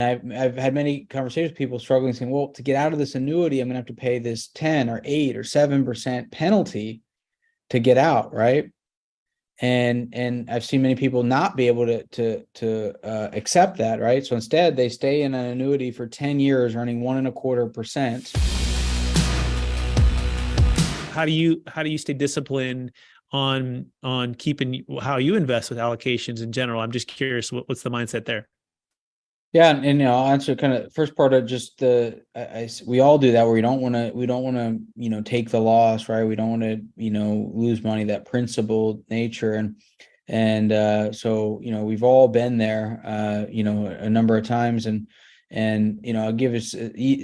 I've had many conversations with people struggling, saying, well, to get out of this annuity, I'm going to have to pay this 10 or 8 or 7% penalty to get out, right? And I've seen many people not be able to accept that, right? So instead, they stay in an annuity for 10 years, earning 1.25%. How do you stay disciplined on keeping how you invest with allocations in general? I'm just curious, what's the mindset there? Yeah, and I'll answer kind of first part of just we all do that, where we don't want to take the loss, right? We don't want to lose money, that principled nature. And so we've all been there a number of times. And I'll give a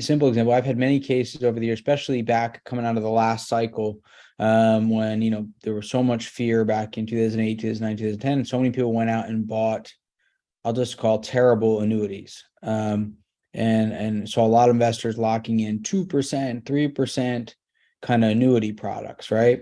simple example. I've had many cases over the years, especially back coming out of the last cycle, when there was so much fear back in 2008, 2009, 2010. So many people went out and bought, I'll just call, terrible annuities. And so a lot of investors locking in 2%, 3% kind of annuity products, right?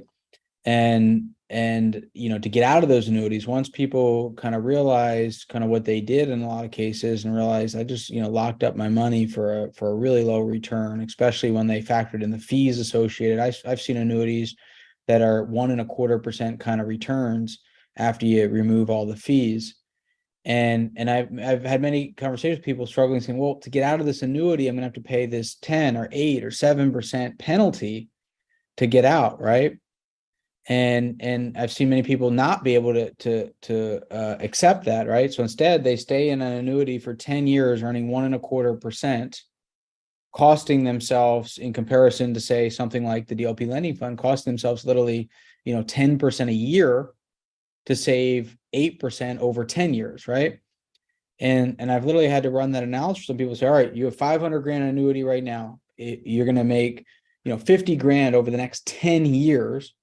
And to get out of those annuities, once people kind of realized kind of what they did in a lot of cases, and realized I just locked up my money for a really low return, especially when they factored in the fees associated. I've seen annuities that are 1.25% kind of returns after you remove all the fees. And I've had many conversations with people struggling, saying, well, to get out of this annuity, I'm going to have to pay this 10 or 8 or 7% penalty to get out, right? And I've seen many people not be able to accept that, right? So instead, they stay in an annuity for 10 years, earning 1.25%, costing themselves, in comparison to, say, something like the DLP lending fund, costing themselves literally 10% a year to save 8% over 10 years, right? And I've literally had to run that analysis. Some people say, all right, you have 500 grand annuity right now. You're going to make 50 grand over the next 10 years.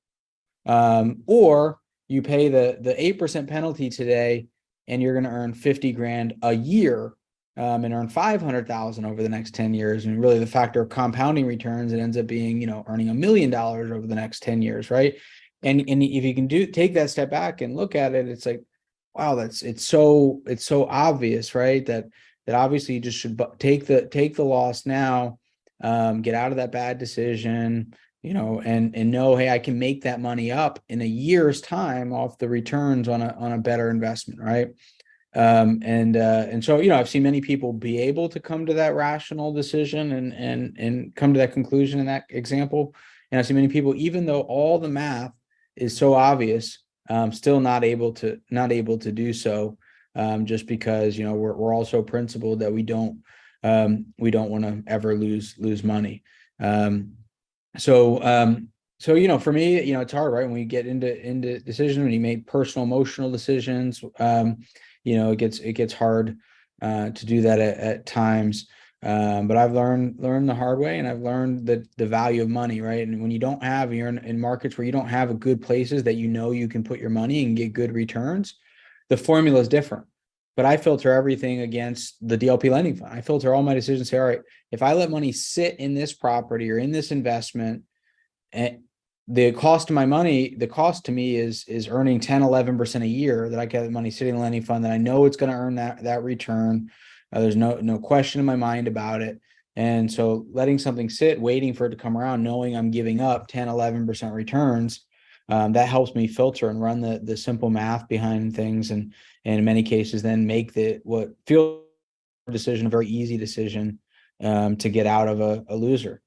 Or you pay the 8% penalty today, and you're going to earn 50 grand a year, and earn 500,000 over the next 10 years. And really, the factor of compounding returns, it ends up being earning $1 million over the next 10 years, right? And if you can take that step back and look at it, it's like, wow, it's so obvious, right? That obviously you just should take the loss now, get out of that bad decision, and know, hey, I can make that money up in a year's time off the returns on a better investment, right? And so I've seen many people be able to come to that rational decision and come to that conclusion in that example. And I've seen many people, even though all the math is so obvious, still not able to do so, just because we're all so principled that we don't want to ever lose money. So for me, it's hard, right? When we get into decisions, when you make personal, emotional decisions, it gets hard to do that at times. But I've learned the hard way, and I've learned the value of money, right? And when you're in markets where you don't have a good places that you can put your money and get good returns, the formula is different. But I filter everything against the DLP lending fund. I filter all my decisions, say, all right, if I let money sit in this property or in this investment, and the cost to me is earning 10, 11% a year, that I get the money sitting in the lending fund, that I know it's going to earn that return. There's no question in my mind about it. And so letting something sit, waiting for it to come around, knowing I'm giving up 10, 11% returns, that helps me filter and run the simple math behind things. And in many cases, then make what feels a decision, a very easy decision, to get out of a loser.